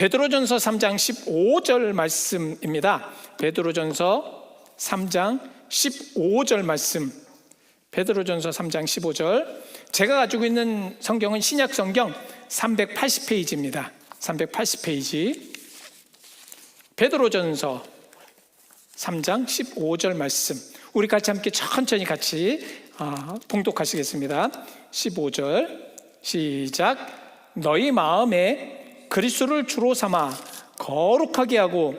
베드로전서 3장 15절 말씀입니다. 베드로전서 3장 15절 말씀. 베드로전서 3장 15절. 제가 가지고 있는 성경은 신약 성경 380페이지입니다. 380페이지. 베드로전서 3장 15절 말씀. 우리 같이 함께 천천히 봉독하시겠습니다. 15절 시작. 너희 마음에 그리스도를 주로 삼아 거룩하게 하고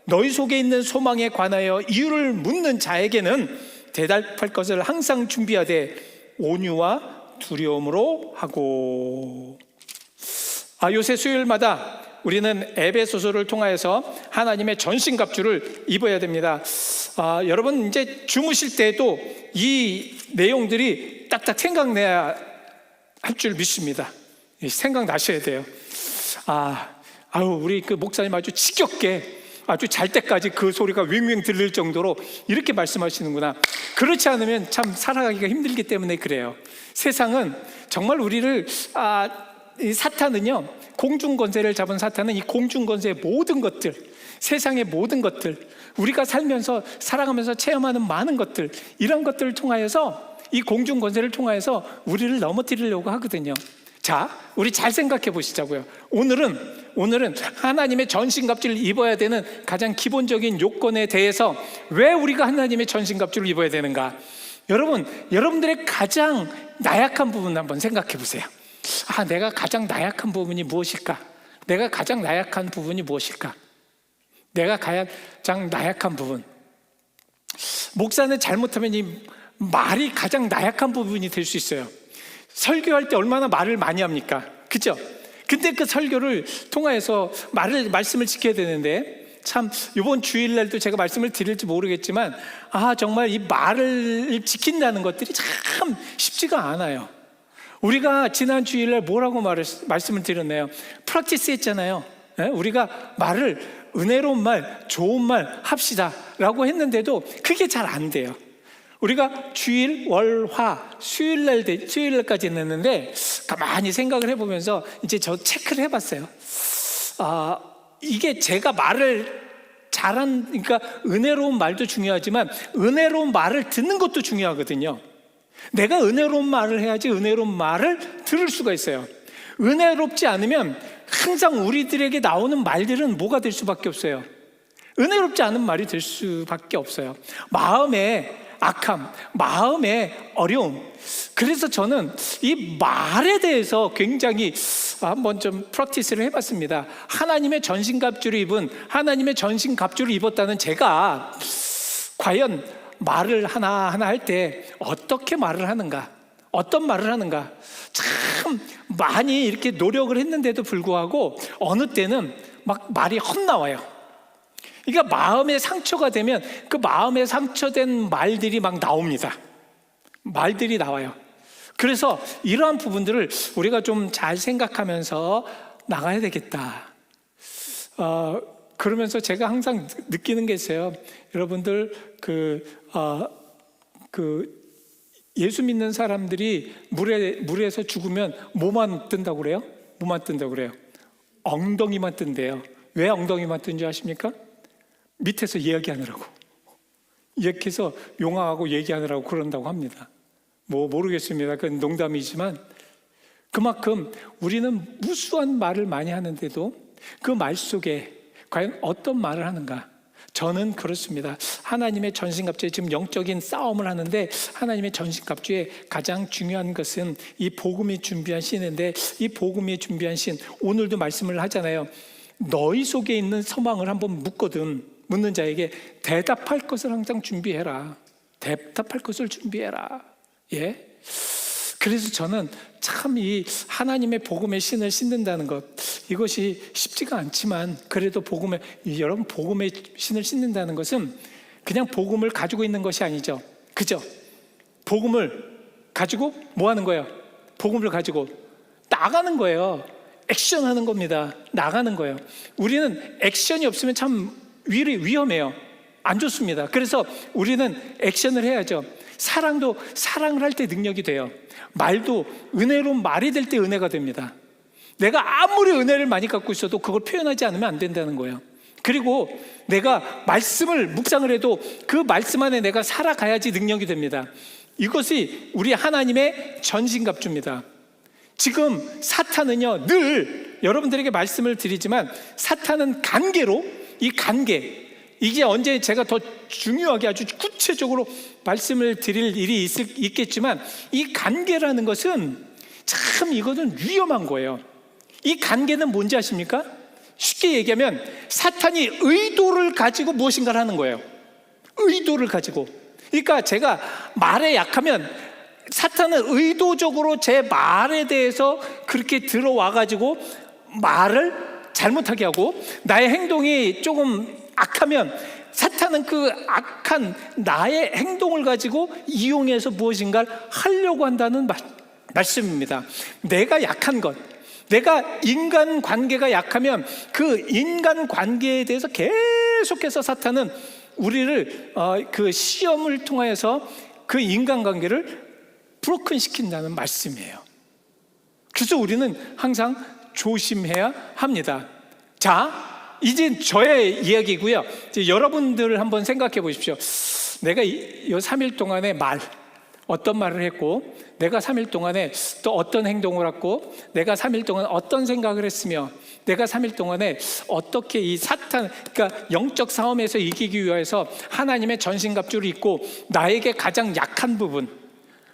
너희 속에 있는 소망에 관하여 이유를 묻는 자에게는 대답할 것을 항상 준비하되 온유와 두려움으로 하고. 요새 수요일마다 우리는 에베소서를 통하여서 하나님의 전신갑주를 입어야 됩니다. 여러분 이제 주무실 때에도 이 내용들이 딱딱 생각나야 할 줄 믿습니다. 생각나셔야 돼요. 우리 그 목사님 아주 지겹게 아주 잘 때까지 그 소리가 윙윙 들릴 정도로 이렇게 말씀하시는구나. 그렇지 않으면 참 살아가기가 힘들기 때문에 그래요. 세상은 정말 우리를 이 사탄은요, 공중권세를 잡은 사탄은 이 공중권세의 모든 것들, 세상의 모든 것들, 우리가 살면서 살아가면서 체험하는 많은 것들, 이런 것들을 통하여서, 이 공중권세를 통하여서 우리를 넘어뜨리려고 하거든요. 자, 우리 잘 생각해 보시자고요. 오늘은 하나님의 전신갑주를 입어야 되는 가장 기본적인 요건에 대해서, 왜 우리가 하나님의 전신갑주를 입어야 되는가? 여러분들의 가장 나약한 부분 한번 생각해 보세요. 내가 가장 나약한 부분이 무엇일까? 내가 가장 나약한 부분이 무엇일까? 내가 가장 나약한 부분. 목사는 잘못하면 이 말이 가장 나약한 부분이 될 수 있어요. 설교할 때 얼마나 말을 많이 합니까? 그죠? 근데 그 설교를 통하여서 말씀을 지켜야 되는데, 참 이번 주일날도 제가 말씀을 드릴지 모르겠지만 정말 이 말을 지킨다는 것들이 참 쉽지가 않아요. 우리가 지난 주일날 뭐라고 말씀을 드렸나요? 프랙티스 했잖아요. 우리가 말을 은혜로운 말, 좋은 말 합시다 라고 했는데도 그게 잘 안 돼요. 우리가 주일, 월, 화, 수요일날까지 했는데 가만히 생각을 해보면서 이제 저 체크를 해봤어요. 이게 제가 말을 그러니까 은혜로운 말도 중요하지만 은혜로운 말을 듣는 것도 중요하거든요. 내가 은혜로운 말을 해야지 은혜로운 말을 들을 수가 있어요. 은혜롭지 않으면 항상 우리들에게 나오는 말들은 뭐가 될 수밖에 없어요? 은혜롭지 않은 말이 될 수밖에 없어요. 마음의 악함, 마음의 어려움. 그래서 저는 이 말에 대해서 굉장히 한번 좀 프랙티스를 해봤습니다. 하나님의 전신갑주를 입었다는 제가 과연 말을 하나하나 할 때 어떻게 말을 하는가, 어떤 말을 하는가, 참 많이 이렇게 노력을 했는데도 불구하고 어느 때는 막 말이 헛나와요. 그러니까 마음에 상처가 되면 그 마음에 상처된 말들이 막 나옵니다. 말들이 나와요. 그래서 이러한 부분들을 우리가 좀 잘 생각하면서 나가야 되겠다. 그러면서 제가 항상 느끼는 게 있어요. 여러분들 예수 믿는 사람들이 물에서 죽으면 뭐만 뜬다고 그래요? 뭐만 뜬다고 그래요? 엉덩이만 뜬대요. 왜 엉덩이만 뜬지 아십니까? 밑에서 이야기하느라고, 이렇게 해서 용하고 얘기하느라고 그런다고 합니다. 모르겠습니다. 그건 농담이지만 그만큼 우리는 무수한 말을 많이 하는데도 그 말 속에 과연 어떤 말을 하는가? 저는 그렇습니다. 하나님의 전신갑주에 지금 영적인 싸움을 하는데, 하나님의 전신갑주에 가장 중요한 것은 이 복음이 준비한 신인데, 이 복음이 준비한 신, 오늘도 말씀을 하잖아요. 너희 속에 있는 소망을 한번 묻는 자에게 대답할 것을 항상 준비해라. 대답할 것을 준비해라. 예? 그래서 저는 참 이 하나님의 복음의 신을 신는다는 것, 이것이 쉽지가 않지만 그래도 여러분 복음의 신을 신는다는 것은 그냥 복음을 가지고 있는 것이 아니죠. 그죠? 복음을 가지고 뭐 하는 거예요? 복음을 가지고 나가는 거예요. 액션하는 겁니다. 나가는 거예요. 우리는 액션이 없으면 참 위험해요. 안 좋습니다. 그래서 우리는 액션을 해야죠. 사랑을 할 때 능력이 돼요. 말도 은혜로운 말이 될 때 은혜가 됩니다. 내가 아무리 은혜를 많이 갖고 있어도 그걸 표현하지 않으면 안 된다는 거예요. 그리고 내가 말씀을 묵상을 해도 그 말씀 안에 내가 살아가야지 능력이 됩니다. 이것이 우리 하나님의 전신갑주입니다. 지금 사탄은요, 늘 여러분들에게 말씀을 드리지만 사탄은 간계로, 이 간계, 이게 언제 제가 더 중요하게 아주 구체적으로 말씀을 드릴 일이 있겠지만, 이 간계라는 것은 참 이거는 위험한 거예요. 이 간계는 뭔지 아십니까? 쉽게 얘기하면 사탄이 의도를 가지고 무엇인가를 하는 거예요. 의도를 가지고. 그러니까 제가 말에 약하면 사탄은 의도적으로 제 말에 대해서 그렇게 들어와 가지고 말을 잘못하게 하고, 나의 행동이 조금 악하면 사탄은 그 악한 나의 행동을 가지고 이용해서 무엇인가를 하려고 한다는 말씀입니다. 내가 약한 것, 내가 인간관계가 약하면 그 인간관계에 대해서 계속해서 사탄은 우리를 그 시험을 통하여서 그 인간관계를 브로큰 시킨다는 말씀이에요. 그래서 우리는 항상 조심해야 합니다. 자, 이제 저의 이야기고요. 이제 여러분들 한번 생각해 보십시오. 내가 이 3일 동안의 어떤 말을 했고, 내가 3일 동안에 또 어떤 행동을 했고, 내가 3일 동안 어떤 생각을 했으며, 내가 3일 동안에 어떻게 이 사탄, 그러니까 영적 싸움에서 이기기 위해서 하나님의 전신갑주를 입고 나에게 가장 약한 부분,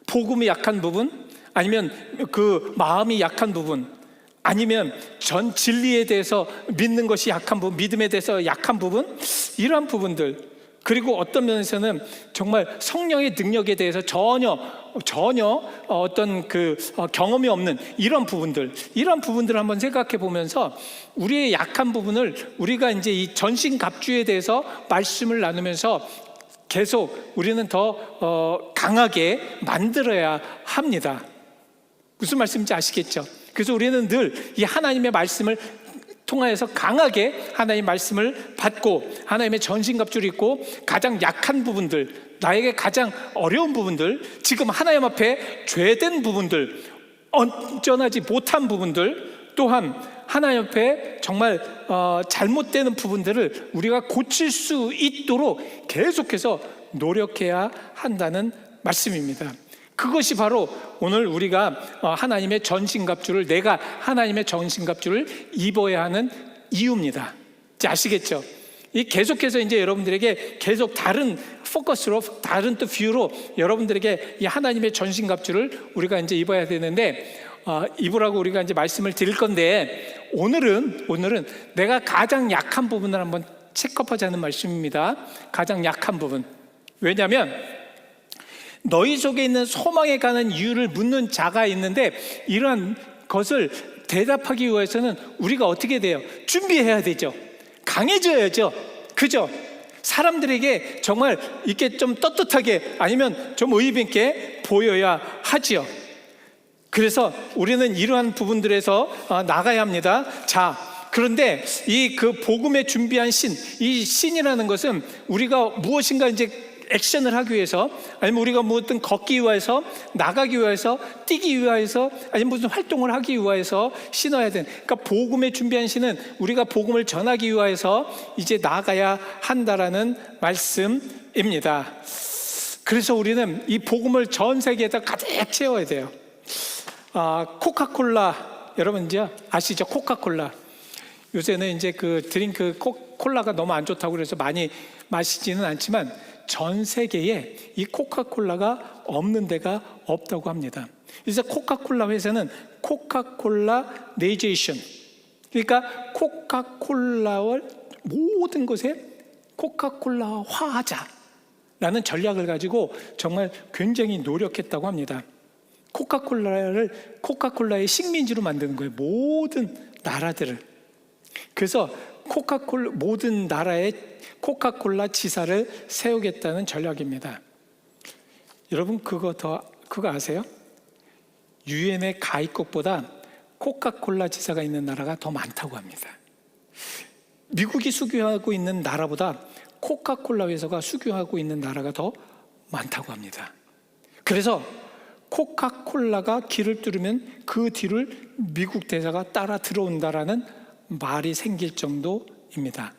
복음이 약한 부분, 아니면 그 마음이 약한 부분, 아니면 전 진리에 대해서 믿는 것이 약한 부분, 믿음에 대해서 약한 부분, 이러한 부분들, 그리고 어떤 면에서는 정말 성령의 능력에 대해서 전혀 어떤 그 경험이 없는 이런 부분들을 한번 생각해 보면서 우리의 약한 부분을 우리가 이제 이 전신갑주에 대해서 말씀을 나누면서 계속 우리는 더 강하게 만들어야 합니다. 무슨 말씀인지 아시겠죠? 그래서 우리는 늘 이 하나님의 말씀을 통하여서 강하게 하나님의 말씀을 받고 하나님의 전신갑주를 입고 가장 약한 부분들, 나에게 가장 어려운 부분들, 지금 하나님 앞에 죄된 부분들, 온전하지 못한 부분들, 또한 하나님 앞에 정말 잘못되는 부분들을 우리가 고칠 수 있도록 계속해서 노력해야 한다는 말씀입니다. 그것이 바로 오늘 우리가 하나님의 전신갑주를, 내가 하나님의 전신갑주를 입어야 하는 이유입니다. 이제 아시겠죠? 이 계속해서 이제 여러분들에게 계속 다른 포커스로, 다른 또 뷰로 여러분들에게 이 하나님의 전신갑주를 우리가 이제 입어야 되는데, 입으라고 우리가 이제 말씀을 드릴 건데, 오늘은 내가 가장 약한 부분을 한번 체크업하자는 말씀입니다. 가장 약한 부분. 왜냐하면 너희 속에 있는 소망에 관한 이유를 묻는 자가 있는데, 이러한 것을 대답하기 위해서는 우리가 어떻게 돼요? 준비해야 되죠. 강해져야죠. 그죠? 사람들에게 정말 이렇게 좀 떳떳하게, 아니면 좀 의의 있게 보여야 하지요. 그래서 우리는 이러한 부분들에서 나가야 합니다. 자, 그런데 이 그 복음에 준비한 이 신이라는 것은 우리가 무엇인가 이제 액션을 하기 위해서, 아니면 우리가 무엇든 걷기 위해서, 나가기 위해서, 뛰기 위해서, 아니면 무슨 활동을 하기 위해서 신어야 되는, 그러니까 복음에 준비한 신은 우리가 복음을 전하기 위해서 이제 나가야 한다라는 말씀입니다. 그래서 우리는 이 복음을 전 세계에다 가득 채워야 돼요. 코카콜라, 여러분 이제 아시죠? 코카콜라. 요새는 이제 그 드링크 콜라가 너무 안 좋다고 그래서 많이 마시지는 않지만, 전 세계에 이 코카콜라가 없는 데가 없다고 합니다. 그래서 코카콜라 회사는 코카콜라 네이제이션, 그러니까 코카콜라를 모든 것에 코카콜라화하자라는 전략을 가지고 정말 굉장히 노력했다고 합니다. 코카콜라의 식민지로 만드는 거예요, 모든 나라들을. 그래서 모든 나라에 코카콜라 지사를 세우겠다는 전략입니다. 여러분 그거 아세요? 유엔의 가입국보다 코카콜라 지사가 있는 나라가 더 많다고 합니다. 미국이 수교하고 있는 나라보다 코카콜라 회사가 수교하고 있는 나라가 더 많다고 합니다. 그래서 코카콜라가 길을 뚫으면 그 뒤를 미국 대사가 따라 들어온다라는 말이 생길 정도입니다.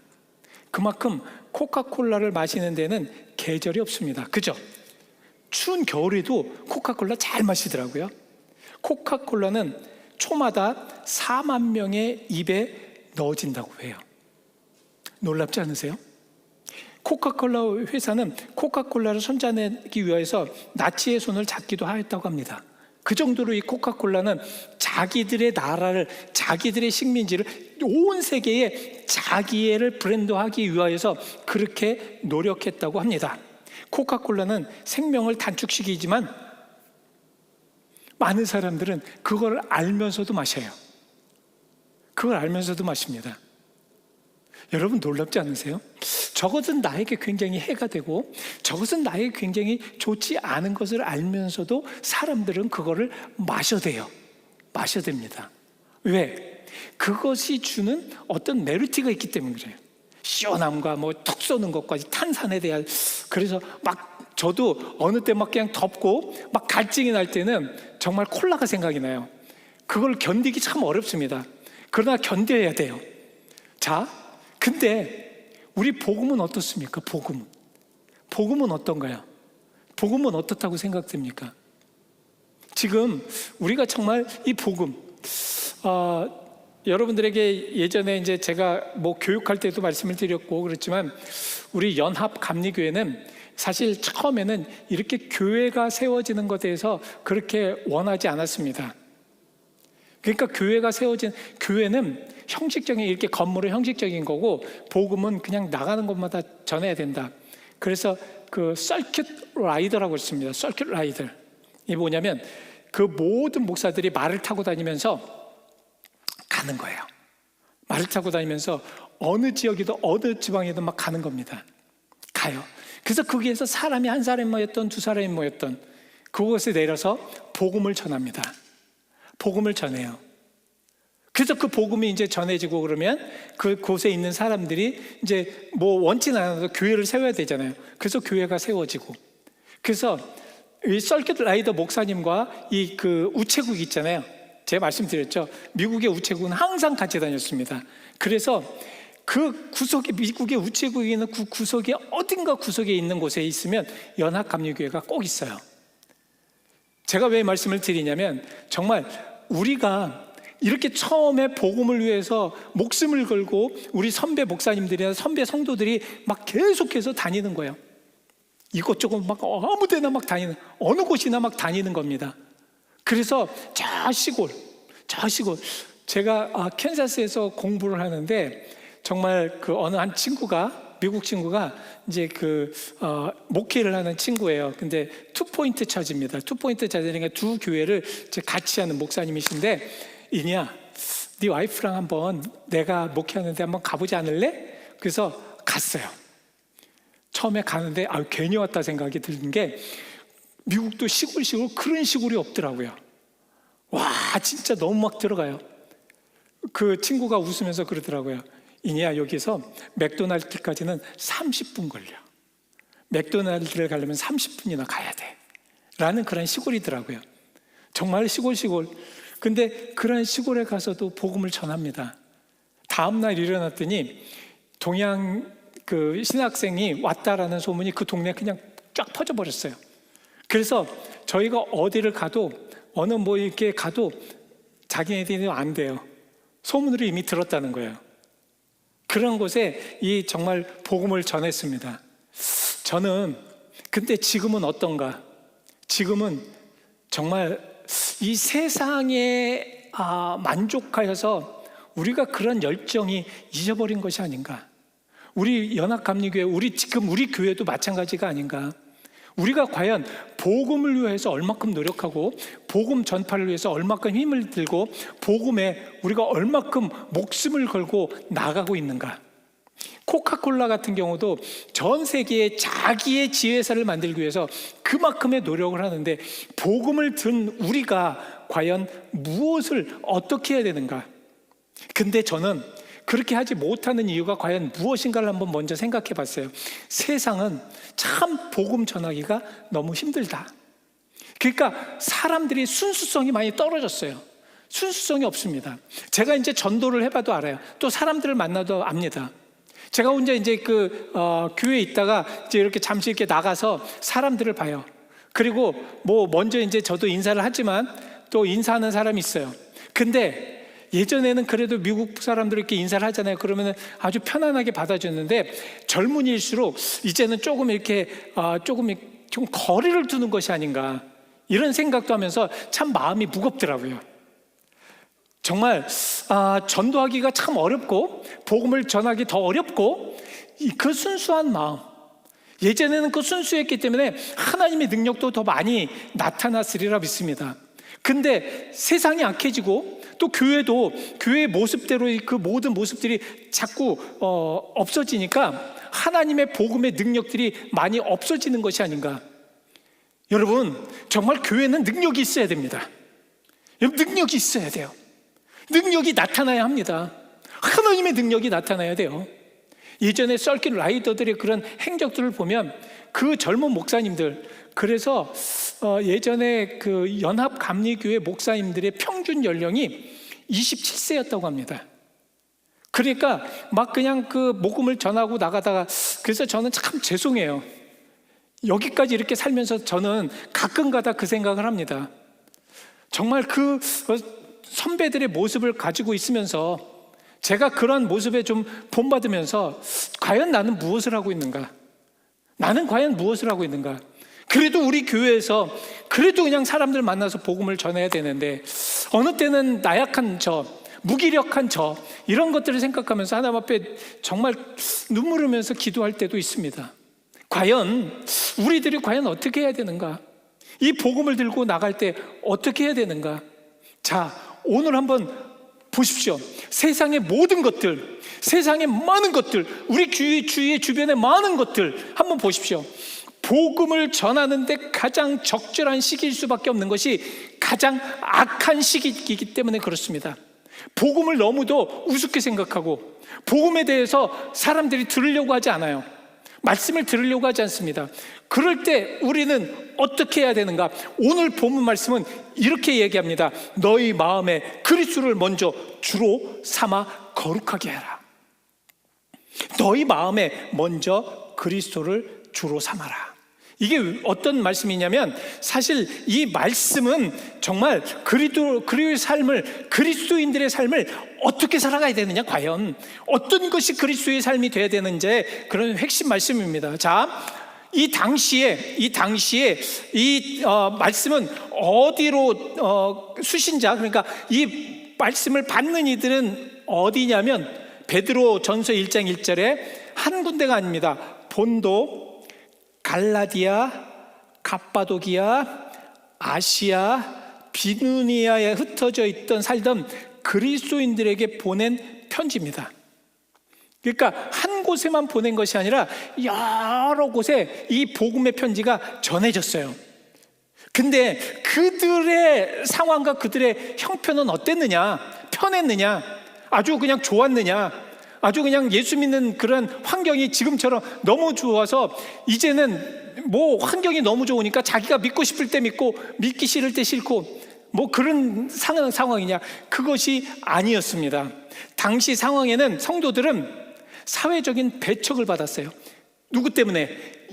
그만큼 코카콜라를 마시는 데는 계절이 없습니다. 그죠? 추운 겨울에도 코카콜라 잘 마시더라고요. 코카콜라는 초마다 4만 명의 입에 넣어진다고 해요. 놀랍지 않으세요? 코카콜라 회사는 코카콜라를 손자내기 위해서 나치의 손을 잡기도 하였다고 합니다. 그 정도로 이 코카콜라는 자기들의 나라를, 자기들의 식민지를 온 세계에 자기를 브랜드하기 위하여서 그렇게 노력했다고 합니다. 코카콜라는 생명을 단축시키지만 많은 사람들은 그걸 알면서도 마셔요. 그걸 알면서도 마십니다. 여러분 놀랍지 않으세요? 저것은 나에게 굉장히 해가 되고 저것은 나에게 굉장히 좋지 않은 것을 알면서도 사람들은 그거를 마셔대요. 마셔댑니다. 왜? 그것이 주는 어떤 메리트가 있기 때문에 그래요. 시원함과 뭐 턱 쏘는 것까지 탄산에 대한. 그래서 막 저도 어느 때 막 그냥 덥고 막 갈증이 날 때는 정말 콜라가 생각이 나요. 그걸 견디기 참 어렵습니다. 그러나 견뎌야 돼요. 자, 근데 우리 복음은 어떻습니까? 복음은 어떤가요? 복음은 어떻다고 생각됩니까? 지금 우리가 정말 이 복음, 여러분들에게 예전에 이제 제가 뭐 교육할 때도 말씀을 드렸고 그렇지만 우리 연합 감리교회는 사실 처음에는 이렇게 교회가 세워지는 것에 대해서 그렇게 원하지 않았습니다. 그러니까 교회가 세워진, 교회는 형식적인 이렇게 건물은 형식적인 거고 복음은 그냥 나가는 곳마다 전해야 된다. 그래서 그 서킷 라이더라고 했습니다. 서킷 라이더. 이게 뭐냐면 그 모든 목사들이 말을 타고 다니면서 가는 거예요. 말을 타고 다니면서 어느 지역이든 어느 지방이든 막 가는 겁니다. 가요. 그래서 거기에서 사람이 한 사람이 모였던 두 사람이 모였던 그곳에 내려서 복음을 전합니다. 복음을 전해요. 그래서 그 복음이 이제 전해지고 그러면 그곳에 있는 사람들이 이제 뭐 원치는 않아도 교회를 세워야 되잖아요. 그래서 교회가 세워지고. 그래서 이 서킷 라이더 목사님과 이 그 우체국 있잖아요. 제가 말씀드렸죠. 미국의 우체국은 항상 같이 다녔습니다. 그래서 그 구석에, 미국의 우체국에 있는 그 구석에 어딘가 구석에 있는 곳에 있으면 연합감리교회가 꼭 있어요. 제가 왜 말씀을 드리냐면 정말 우리가 이렇게 처음에 복음을 위해서 목숨을 걸고 우리 선배 목사님들이나 선배 성도들이 막 계속해서 다니는 거예요. 이것저것 막 아무 데나 막 다니는, 어느 곳이나 막 다니는 겁니다. 그래서 저 시골 제가 캔자스에서 공부를 하는데 정말 그 어느 한 친구가, 미국 친구가 이제 그 목회를 하는 친구예요. 근데 투포인트 처지입니다. 투포인트 처지니까 두 교회를 같이 하는 목사님이신데, 이니야, 네 와이프랑 한번 내가 목회하는데 한번 가보지 않을래? 그래서 갔어요. 처음에 가는데 괜히 왔다 생각이 드는 게 미국도 시골 그런 시골이 없더라고요. 와, 진짜 너무 막 들어가요. 그 친구가 웃으면서 그러더라고요. 이니야, 여기서 맥도날드까지는 30분 걸려. 맥도날드를 가려면 30분이나 가야 돼. 라는 그런 시골이더라고요. 정말 시골. 근데 그런 시골에 가서도 복음을 전합니다. 다음날 일어났더니 동양 그 신학생이 왔다라는 소문이 그 동네에 그냥 쫙 퍼져버렸어요. 그래서 저희가 어디를 가도 어느 뭐 이렇게 가도 자기네들이 안 돼요. 소문으로 이미 들었다는 거예요. 그런 곳에 이 정말 복음을 전했습니다. 저는 근데 지금은 어떤가? 지금은 정말 이 세상에 만족하여서 우리가 그런 열정이 잊어버린 것이 아닌가? 우리 연합감리교회, 지금 우리 교회도 마찬가지가 아닌가? 우리가 과연 복음을 위해서 얼마큼 노력하고 복음 전파를 위해서 얼마큼 힘을 들고 복음에 우리가 얼마큼 목숨을 걸고 나가고 있는가? 코카콜라 같은 경우도 전 세계에 자기의 지회사를 만들기 위해서 그만큼의 노력을 하는데 복음을 든 우리가 과연 무엇을 어떻게 해야 되는가? 근데 저는 그렇게 하지 못하는 이유가 과연 무엇인가를 한번 먼저 생각해 봤어요. 세상은 참 복음 전하기가 너무 힘들다. 그러니까 사람들이 순수성이 많이 떨어졌어요. 순수성이 없습니다. 제가 이제 전도를 해봐도 알아요. 또 사람들을 만나도 압니다. 제가 혼자 이제 교회에 있다가 이제 이렇게 잠시 이렇게 나가서 사람들을 봐요. 그리고 뭐 먼저 이제 저도 인사를 하지만 또 인사하는 사람이 있어요. 근데 예전에는 그래도 미국 사람들 이렇게 인사를 하잖아요. 그러면 아주 편안하게 받아줬는데 젊은이일수록 이제는 조금 이렇게 좀 거리를 두는 것이 아닌가, 이런 생각도 하면서 참 마음이 무겁더라고요. 정말 전도하기가 참 어렵고 복음을 전하기 더 어렵고, 그 순수한 마음, 예전에는 그 순수했기 때문에 하나님의 능력도 더 많이 나타났으리라 믿습니다. 근데 세상이 악해지고 또 교회도 교회의 모습대로 그 모든 모습들이 자꾸 없어지니까 하나님의 복음의 능력들이 많이 없어지는 것이 아닌가. 여러분, 정말 교회는 능력이 있어야 됩니다. 여러분, 능력이 있어야 돼요. 능력이 나타나야 합니다. 하나님의 능력이 나타나야 돼요. 예전에 썰킷 라이더들의 그런 행적들을 보면 그 젊은 목사님들, 그래서 예전에 그 연합감리교회 목사님들의 평균 연령이 27세였다고 합니다. 그러니까 막 그냥 그 복음을 전하고 나가다가, 그래서 저는 참 죄송해요. 여기까지 이렇게 살면서 저는 가끔가다 그 생각을 합니다. 정말 그 선배들의 모습을 가지고 있으면서 제가 그런 모습에 좀 본받으면서 과연 나는 무엇을 하고 있는가? 나는 과연 무엇을 하고 있는가? 그래도 우리 교회에서 그래도 그냥 사람들 만나서 복음을 전해야 되는데 어느 때는 나약한 저, 무기력한 저, 이런 것들을 생각하면서 하나님 앞에 정말 눈물 흘리면서 기도할 때도 있습니다. 과연 우리들이 과연 어떻게 해야 되는가? 이 복음을 들고 나갈 때 어떻게 해야 되는가? 자, 오늘 한번 보십시오. 세상의 모든 것들, 세상의 많은 것들, 우리 주위의 주변의 많은 것들 한번 보십시오. 복음을 전하는데 가장 적절한 시기일 수밖에 없는 것이 가장 악한 시기이기 때문에 그렇습니다. 복음을 너무도 우습게 생각하고 복음에 대해서 사람들이 들으려고 하지 않아요. 말씀을 들으려고 하지 않습니다. 그럴 때 우리는 어떻게 해야 되는가? 오늘 본문 말씀은 이렇게 얘기합니다. 너희 마음에 그리스도를 먼저 주로 삼아 거룩하게 해라. 너희 마음에 먼저 그리스도를 주로 삼아라. 이게 어떤 말씀이냐면, 사실 이 말씀은 정말 그리스도의 삶을, 그리스도인들의 삶을 어떻게 살아가야 되느냐, 과연 어떤 것이 그리스도의 삶이 돼야 되는지, 그런 핵심 말씀입니다. 자, 이 당시에 이 말씀은 어디로 수신자, 그러니까 이 말씀을 받는 이들은 어디냐면 베드로 전서 1장 1절에 한 군데가 아닙니다. 본도, 갈라디아, 갑바도기아, 아시아, 비누니아에 흩어져 있던 살던 그리스도인들에게 보낸 편지입니다. 그러니까 한 곳에만 보낸 것이 아니라 여러 곳에 이 복음의 편지가 전해졌어요. 근데 그들의 상황과 그들의 형편은 어땠느냐? 편했느냐? 아주 그냥 좋았느냐? 아주 그냥 예수 믿는 그런 환경이 지금처럼 너무 좋아서 이제는 뭐 환경이 너무 좋으니까 자기가 믿고 싶을 때 믿고 믿기 싫을 때 싫고 뭐 그런 상황이냐? 그것이 아니었습니다. 당시 상황에는 성도들은 사회적인 배척을 받았어요. 누구 때문에?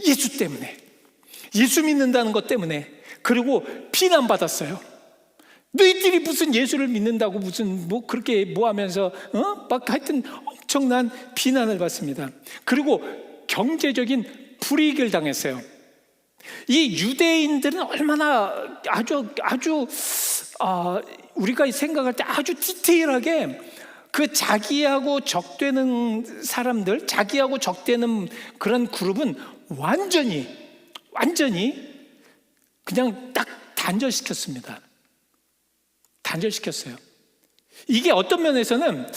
예수 때문에. 예수 믿는다는 것 때문에. 그리고 비난받았어요. 너희들이 무슨 예수를 믿는다고 무슨 뭐 그렇게 뭐 하면서 막 하여튼 엄청난 비난을 받습니다. 그리고 경제적인 불이익을 당했어요. 이 유대인들은 얼마나 아주 우리가 생각할 때 아주 디테일하게 그 자기하고 적되는 사람들, 자기하고 적되는 그런 그룹은 완전히 그냥 딱 단절시켰습니다. 단절시켰어요. 이게 어떤 면에서는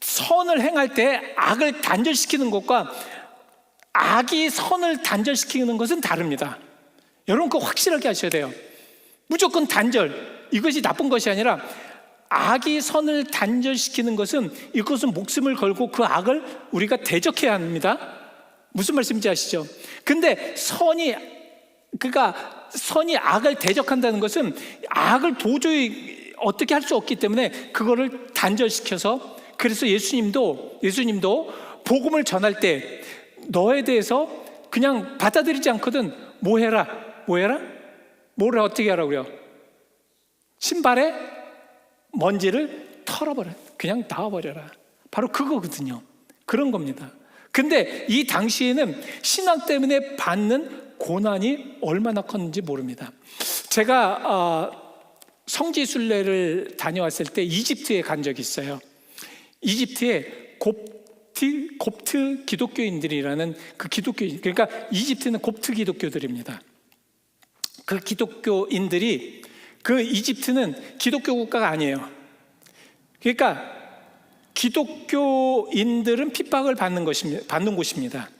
선을 행할 때 악을 단절시키는 것과 악이 선을 단절시키는 것은 다릅니다. 여러분 그거 확실하게 하셔야 돼요. 무조건 단절, 이것이 나쁜 것이 아니라 악이 선을 단절시키는 것은 이것은 목숨을 걸고 그 악을 우리가 대적해야 합니다. 무슨 말씀인지 아시죠? 근데 그러니까 선이 악을 대적한다는 것은 악을 도저히 어떻게 할 수 없기 때문에 그거를 단절시켜서, 그래서 예수님도 복음을 전할 때 너에 대해서 그냥 받아들이지 않거든. 뭐 해라? 뭐를 어떻게 하라고요? 신발에 먼지를 털어버려. 그냥 놔버려라. 바로 그거거든요. 그런 겁니다. 근데 이 당시에는 신앙 때문에 받는 고난이 얼마나 컸는지 모릅니다. 제가 성지순례를 다녀왔을 때 이집트에 간 적이 있어요. 이집트에 곱트 기독교인들이라는 그 기독교인, 그러니까 이집트는 곱트 기독교들입니다. 그 기독교인들이, 그 이집트는 기독교 국가가 아니에요. 그러니까 기독교인들은 핍박을 받는 곳입니다.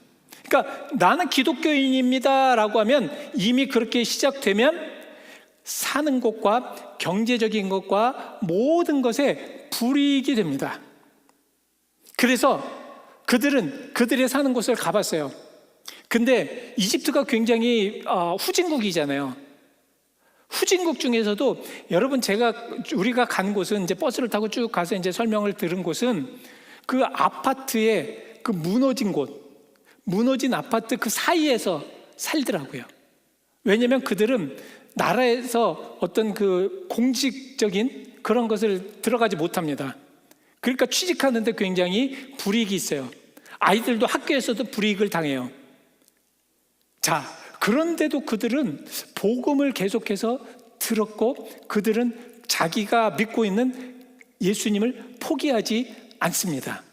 그러니까 나는 기독교인입니다라고 하면 이미 그렇게 시작되면 사는 것과 경제적인 것과 모든 것에 불이익이 됩니다. 그래서 그들의 사는 곳을 가봤어요. 근데 이집트가 굉장히 후진국이잖아요. 후진국 중에서도 여러분, 우리가 간 곳은 이제 버스를 타고 쭉 가서 이제 설명을 들은 곳은 그 아파트에 그 무너진 아파트 그 사이에서 살더라고요. 왜냐면 그들은 나라에서 어떤 그 공식적인 그런 것을 들어가지 못합니다. 그러니까 취직하는데 굉장히 불이익이 있어요. 아이들도 학교에서도 불이익을 당해요. 자, 그런데도 그들은 복음을 계속해서 들었고, 그들은 자기가 믿고 있는 예수님을 포기하지 않습니다.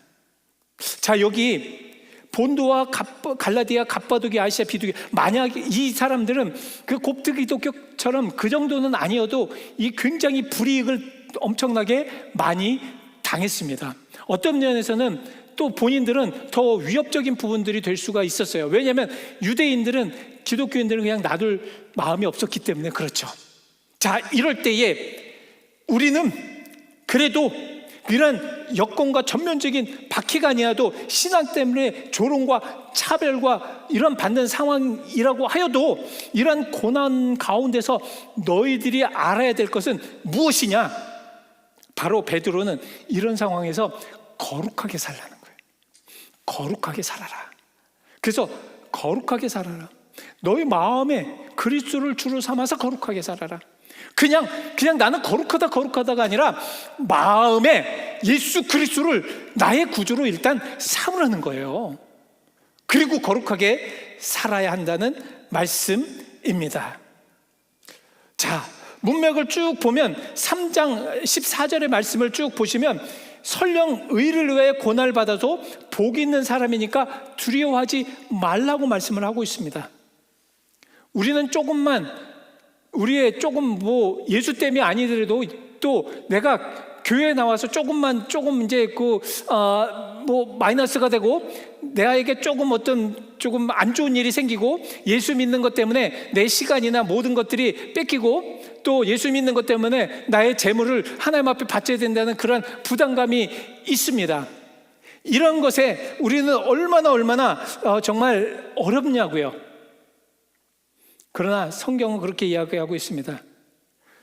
자, 여기 본도와 갈라디아, 갑바도기아, 아시아, 비두기, 만약 이 사람들은 그 곱트 기독교처럼 그 정도는 아니어도 이 굉장히 불이익을 엄청나게 많이 당했습니다. 어떤 면에서는 또 본인들은 더 위협적인 부분들이 될 수가 있었어요. 왜냐하면 유대인들은 기독교인들은 그냥 놔둘 마음이 없었기 때문에 그렇죠. 자, 이럴 때에 우리는 그래도 이런 여건과 전면적인 박해가 아니어도 신앙 때문에 조롱과 차별과 이런 받는 상황이라고 하여도 이런 고난 가운데서 너희들이 알아야 될 것은 무엇이냐? 바로 베드로는 이런 상황에서 거룩하게 살라는 거예요. 거룩하게 살아라. 그래서 거룩하게 살아라. 너희 마음에 그리스도를 주로 삼아서 거룩하게 살아라. 그냥 나는 거룩하다가 아니라 마음에 예수 그리스도를 나의 구주로 일단 삼으라는 거예요. 그리고 거룩하게 살아야 한다는 말씀입니다. 자, 문맥을 쭉 보면 3장 14절의 말씀을 쭉 보시면 설령 의를 위해 고난을 받아도 복 있는 사람이니까 두려워하지 말라고 말씀을 하고 있습니다. 우리는 우리의 조금 예수 때문이 아니더라도 또 내가 교회에 나와서 조금 이제 마이너스가 되고 내에게 조금 안 좋은 일이 생기고 예수 믿는 것 때문에 내 시간이나 모든 것들이 뺏기고 또 예수 믿는 것 때문에 나의 재물을 하나님 앞에 바쳐야 된다는 그런 부담감이 있습니다. 이런 것에 우리는 얼마나 정말 어렵냐고요. 그러나 성경은 그렇게 이야기하고 있습니다.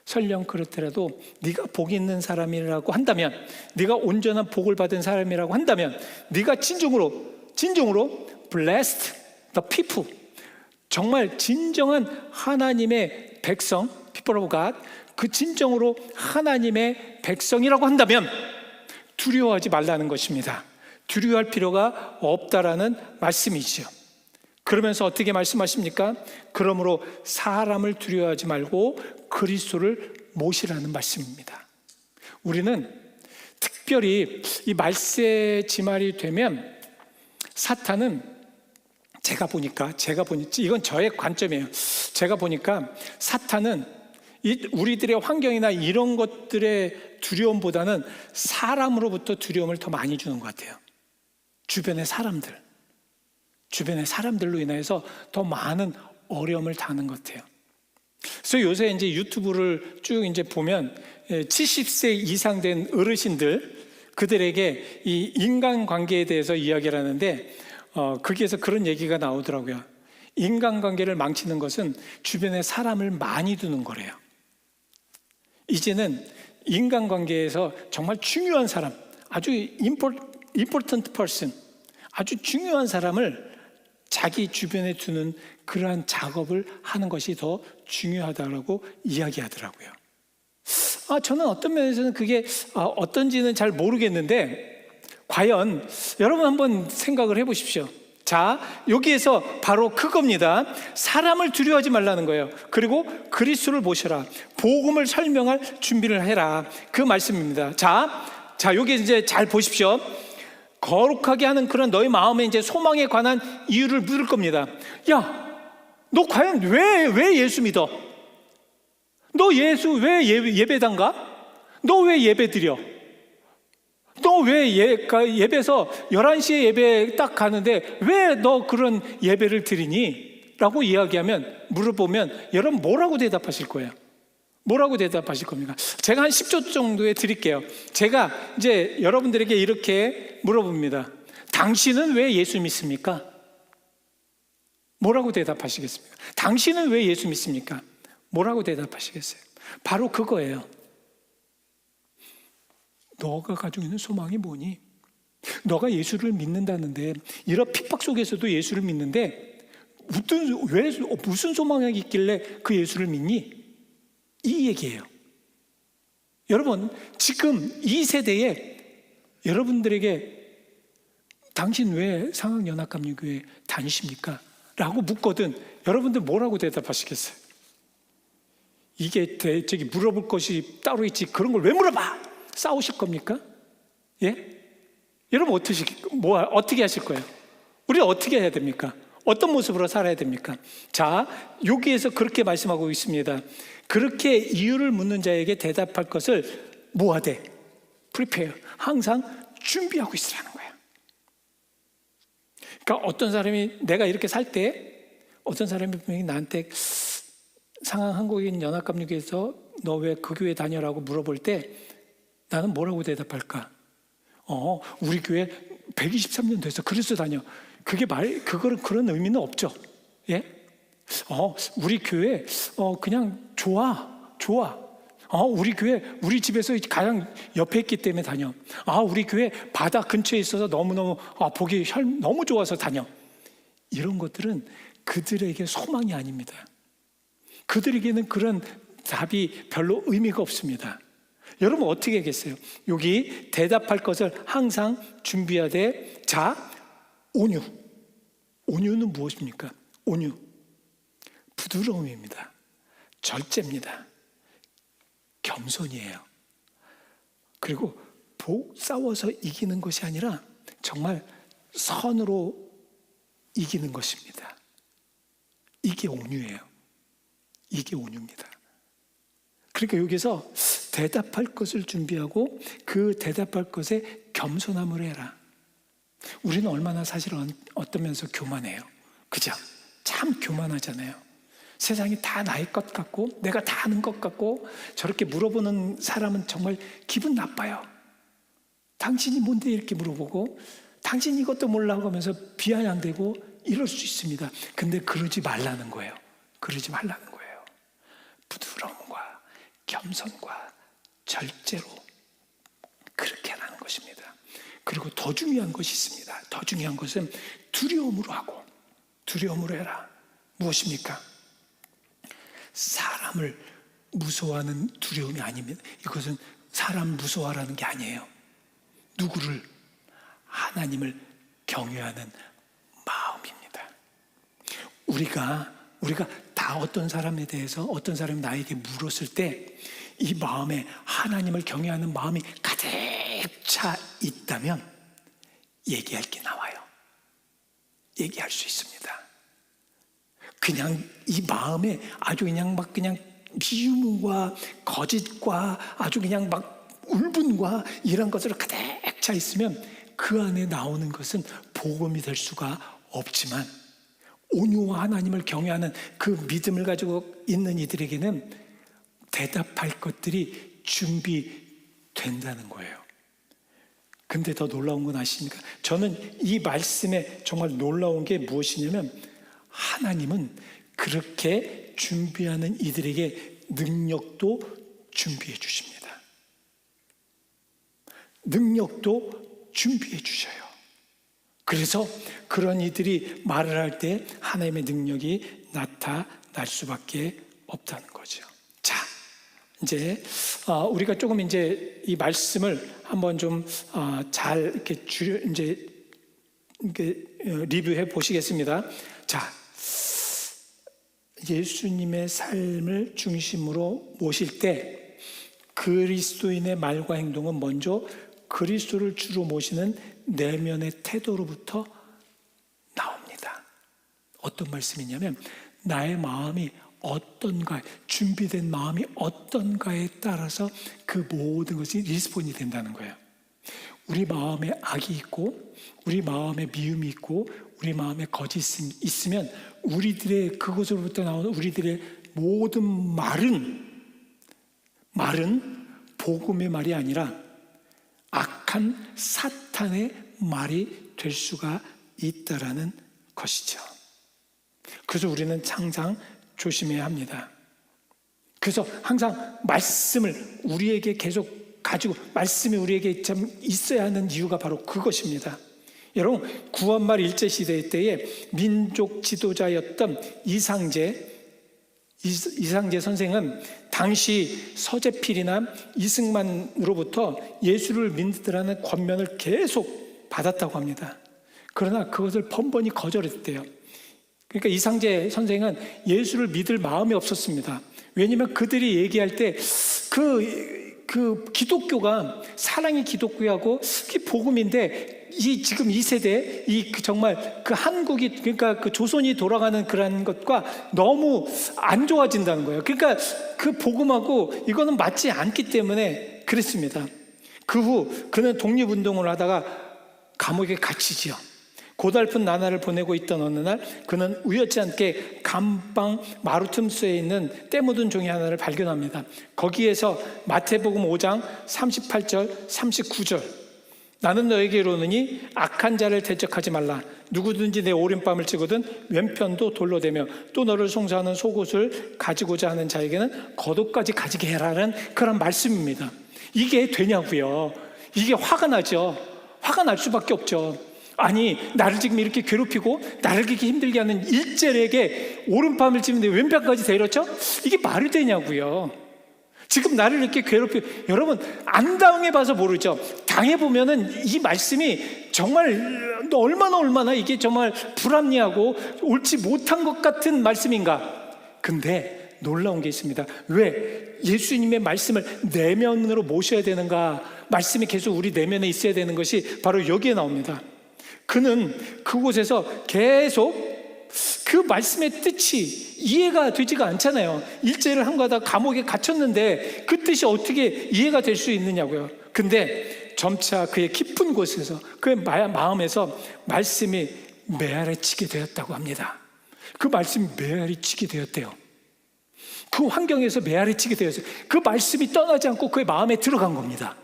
설령 그렇더라도 네가 복이 있는 사람이라고 한다면, 네가 온전한 복을 받은 사람이라고 한다면, 네가 진정으로 blessed the people, 정말 진정한 하나님의 백성, people of God, 그 진정으로 하나님의 백성이라고 한다면 두려워하지 말라는 것입니다. 두려워할 필요가 없다라는 말씀이지요. 그러면서 어떻게 말씀하십니까? 그러므로 사람을 두려워하지 말고 그리스도를 모시라는 말씀입니다. 우리는 특별히 이 말세 지말이 되면 사탄은 제가 보니까 이건 저의 관점이에요. 제가 보니까 사탄은 우리들의 환경이나 이런 것들의 두려움보다는 사람으로부터 두려움을 더 많이 주는 것 같아요. 주변의 사람들로 인해서 더 많은 어려움을 당하는 것 같아요. 그래서 요새 이제 유튜브를 쭉 이제 보면 70세 이상 된 어르신들, 그들에게 이 인간관계에 대해서 이야기를 하는데 거기에서 그런 얘기가 나오더라고요. 인간관계를 망치는 것은 주변에 사람을 많이 두는 거래요. 이제는 인간관계에서 정말 중요한 사람, 아주 important person, 아주 중요한 사람을 자기 주변에 두는 그러한 작업을 하는 것이 더 중요하다고 이야기하더라고요. 저는 어떤 면에서는 그게 어떤지는 잘 모르겠는데, 과연 여러분 한번 생각을 해보십시오. 자, 여기에서 바로 그겁니다. 사람을 두려워하지 말라는 거예요. 그리고 그리스도를 모셔라. 복음을 설명할 준비를 해라. 그 말씀입니다. 자, 여기 이제 잘 보십시오. 거룩하게 하는 그런 너희 마음에 이제 소망에 관한 이유를 묻을 겁니다. 야, 너 과연 왜 예수 믿어? 너 예수 왜 예배당 가? 너 왜 예배 드려? 너 왜 예배에서 11시에 예배 딱 가는데 왜 너 그런 예배를 드리니? 라고 이야기하면, 물어보면 여러분 뭐라고 대답하실 거예요? 뭐라고 대답하실 겁니까? 제가 한 10초 정도에 드릴게요. 제가 이제 여러분들에게 이렇게 물어봅니다. 당신은 왜 예수 믿습니까? 뭐라고 대답하시겠습니까? 당신은 왜 예수 믿습니까? 뭐라고 대답하시겠어요? 바로 그거예요. 너가 가지고 있는 소망이 뭐니? 너가 예수를 믿는다는데, 이런 핍박 속에서도 예수를 믿는데 무슨 소망이 있길래 그 예수를 믿니? 이 얘기예요. 여러분, 지금 이 세대에 여러분들에게 당신 왜 상황연합감리교회 다니십니까? 라고 묻거든 여러분들 뭐라고 대답하시겠어요? 이게 저기 물어볼 것이 따로 있지 그런 걸 왜 물어봐? 싸우실 겁니까? 예? 여러분 어떻게 하실 거예요? 우리 어떻게 해야 됩니까? 어떤 모습으로 살아야 됩니까? 자, 여기에서 그렇게 말씀하고 있습니다. 그렇게 이유를 묻는 자에게 대답할 것을 뭐하되? prepare. 항상 준비하고 있으라는 거예요. 그러니까 어떤 사람이 내가 이렇게 살 때 어떤 사람이 분명히 나한테 상황한국인연합감리교회에서 너 왜 그 교회 다녀라고 물어볼 때 나는 뭐라고 대답할까? 우리 교회 123년 돼서 그래서 다녀. 그거는 그런 의미는 없죠. 예? 우리 교회 그냥 좋아. 우리 교회 우리 집에서 가장 옆에 있기 때문에 다녀. 우리 교회 바다 근처에 있어서 너무너무 보기 너무 좋아서 다녀. 이런 것들은 그들에게 소망이 아닙니다. 그들에게는 그런 답이 별로 의미가 없습니다. 여러분 어떻게 하겠어요? 여기 대답할 것을 항상 준비하되, 자, 온유. 온유는 무엇입니까? 온유, 부드러움입니다. 절제입니다. 겸손이에요. 그리고 싸워서 이기는 것이 아니라 정말 선으로 이기는 것입니다. 이게 온유예요. 이게 온유입니다. 그러니까 여기서 대답할 것을 준비하고 그 대답할 것에 겸손함을 해라. 우리는 얼마나 사실 어떤 면에서 교만해요. 그죠? 참 교만하잖아요. 세상이 다 나의 것 같고 내가 다 아는 것 같고 저렇게 물어보는 사람은 정말 기분 나빠요. 당신이 뭔데 이렇게 물어보고 당신 이것도 몰라고 하면서 비아냥대고 이럴 수 있습니다. 근데 그러지 말라는 거예요. 그러지 말라는 거예요. 부드러움과 겸손과 절제로 그렇게 하라는 것입니다. 그리고 더 중요한 것이 있습니다. 더 중요한 것은 두려움으로 하고, 두려움으로 해라. 무엇입니까? 사람을 무서워하는 두려움이 아닙니다. 이것은 사람 무서워하라는 게 아니에요. 누구를? 하나님을 경외하는 마음입니다. 우리가 다 어떤 사람에 대해서 어떤 사람이 나에게 물었을 때 이 마음에 하나님을 경외하는 마음이 가득 차 있다면 얘기할 게 나와요. 얘기할 수 있습니다. 그냥 이 마음에 아주 그냥 미움과 거짓과 아주 그냥 울분과 이런 것으로 가득 차 있으면 그 안에 나오는 것은 복음이 될 수가 없지만, 온유와 하나님을 경외하는 그 믿음을 가지고 있는 이들에게는 대답할 것들이 준비된다는 거예요. 근데 더 놀라운 건 아십니까? 저는 이 말씀에 정말 놀라운 게 무엇이냐면 하나님은 그렇게 준비하는 이들에게 능력도 준비해 주십니다. 능력도 준비해 주셔요. 그래서 그런 이들이 말을 할 때 하나님의 능력이 나타날 수밖에 없다는 거죠. 자, 이제 우리가 조금 이제 이 말씀을 한번 좀 잘 이렇게 리뷰해 보시겠습니다. 자, 예수님의 삶을 중심으로 모실 때 그리스도인의 말과 행동은 먼저 그리스도를 주로 모시는 내면의 태도로부터 나옵니다. 어떤 말씀이냐면 나의 마음이 어떤가, 준비된 마음이 어떤가에 따라서 그 모든 것이 리스폰이 된다는 거예요. 우리 마음에 악이 있고 우리 마음에 미움이 있고 우리 마음에 거짓이 있으면 우리들의 그것으로부터 나오는 우리들의 모든 말은 복음의 말이 아니라 악한 사탄의 말이 될 수가 있다라는 것이죠. 그래서 우리는 항상 조심해야 합니다. 그래서 항상 말씀을 우리에게 계속 가지고 말씀이 우리에게 참 있어야 하는 이유가 바로 그것입니다. 여러분, 구원말 일제시대 때에 민족 지도자였던 이상제 선생은 당시 서재필이나 이승만으로부터 예수를 믿으라는 권면을 계속 받았다고 합니다. 그러나 그것을 번번이 거절했대요. 그러니까 이상제 선생은 예수를 믿을 마음이 없었습니다. 왜냐하면 그들이 얘기할 때 그 기독교가 사랑의 기독교하고 복음인데 지금 이 세대 정말 그 한국이 그러니까 그 조선이 돌아가는 그런 것과 너무 안 좋아진다는 거예요. 그러니까 그 복음하고 이거는 맞지 않기 때문에 그랬습니다. 그 후 그는 독립운동을 하다가 감옥에 갇히지요. 고달픈 나날을 보내고 있던 어느 날 그는 우연치 않게 감방 마루틈수에 있는 때 묻은 종이 하나를 발견합니다. 거기에서 마태복음 5장 38절 39절 나는 너에게 이르노니 악한 자를 대적하지 말라. 누구든지 내 오른뺨을 치거든 왼편도 돌로 대며 또 너를 송사하는 속옷을 가지고자 하는 자에게는 겉옷까지 가지게 해라는 그런 말씀입니다. 이게 되냐고요. 이게 화가 나죠. 화가 날 수밖에 없죠. 아니, 나를 지금 이렇게 괴롭히고 나를 이렇게 힘들게 하는 일제에게 오른밤을 치는데 왼편까지 데렸죠? 이게 말이 되냐고요. 지금 나를 이렇게 여러분 안 당해봐서 모르죠. 당해보면은 이 말씀이 정말 얼마나 이게 정말 불합리하고 옳지 못한 것 같은 말씀인가. 근데 놀라운 게 있습니다. 왜 예수님의 말씀을 내면으로 모셔야 되는가. 말씀이 계속 우리 내면에 있어야 되는 것이 바로 여기에 나옵니다. 그는 그곳에서 계속 그 말씀의 뜻이 이해가 되지가 않잖아요. 일제를 한가하다 감옥에 갇혔는데 그 뜻이 어떻게 이해가 될 수 있느냐고요. 근데 점차 그의 깊은 곳에서 그의 마음에서 말씀이 메아리 치게 되었다고 합니다. 그 말씀이 메아리 치게 되었대요. 그 환경에서 메아리 치게 되었어요. 그 말씀이 떠나지 않고 그의 마음에 들어간 겁니다.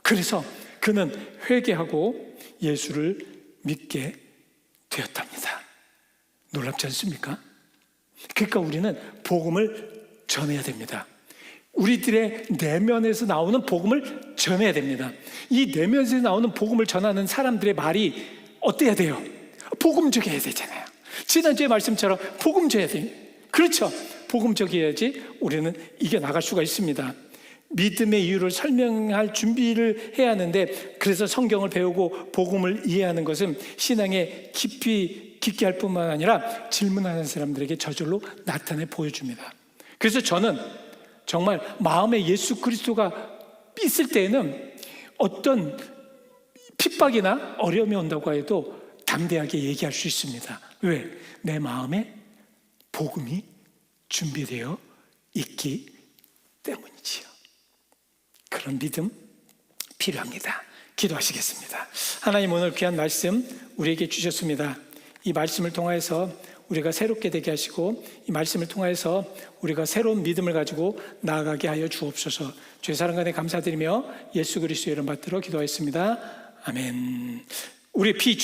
그래서 그는 회개하고 예수를 믿게 되었답니다. 놀랍지 않습니까? 그러니까 우리는 복음을 전해야 됩니다. 우리들의 내면에서 나오는 복음을 전해야 됩니다. 이 내면에서 나오는 복음을 전하는 사람들의 말이 어때야 돼요? 복음적이어야 되잖아요. 지난주의 말씀처럼 복음적이어야 돼요. 그렇죠? 복음적이어야지 우리는 이겨나갈 수가 있습니다. 믿음의 이유를 설명할 준비를 해야 하는데 그래서 성경을 배우고 복음을 이해하는 것은 신앙에 깊게 할 뿐만 아니라 질문하는 사람들에게 저절로 나타내 보여줍니다. 그래서 저는 정말 마음에 예수 그리스도가 있을 때에는 어떤 핍박이나 어려움이 온다고 해도 담대하게 얘기할 수 있습니다. 왜? 내 마음에 복음이 준비되어 있기 때문이지요. 그런 믿음 필요합니다. 기도하시겠습니다. 하나님, 오늘 귀한 말씀 우리에게 주셨습니다. 이 말씀을 통해서 우리가 새롭게 되게 하시고 이 말씀을 통해서 우리가 새로운 믿음을 가지고 나아가게 하여 주옵소서. 주의 사랑 간에 감사드리며 예수 그리스도의 이름 받들어 기도하였습니다. 아멘. 우리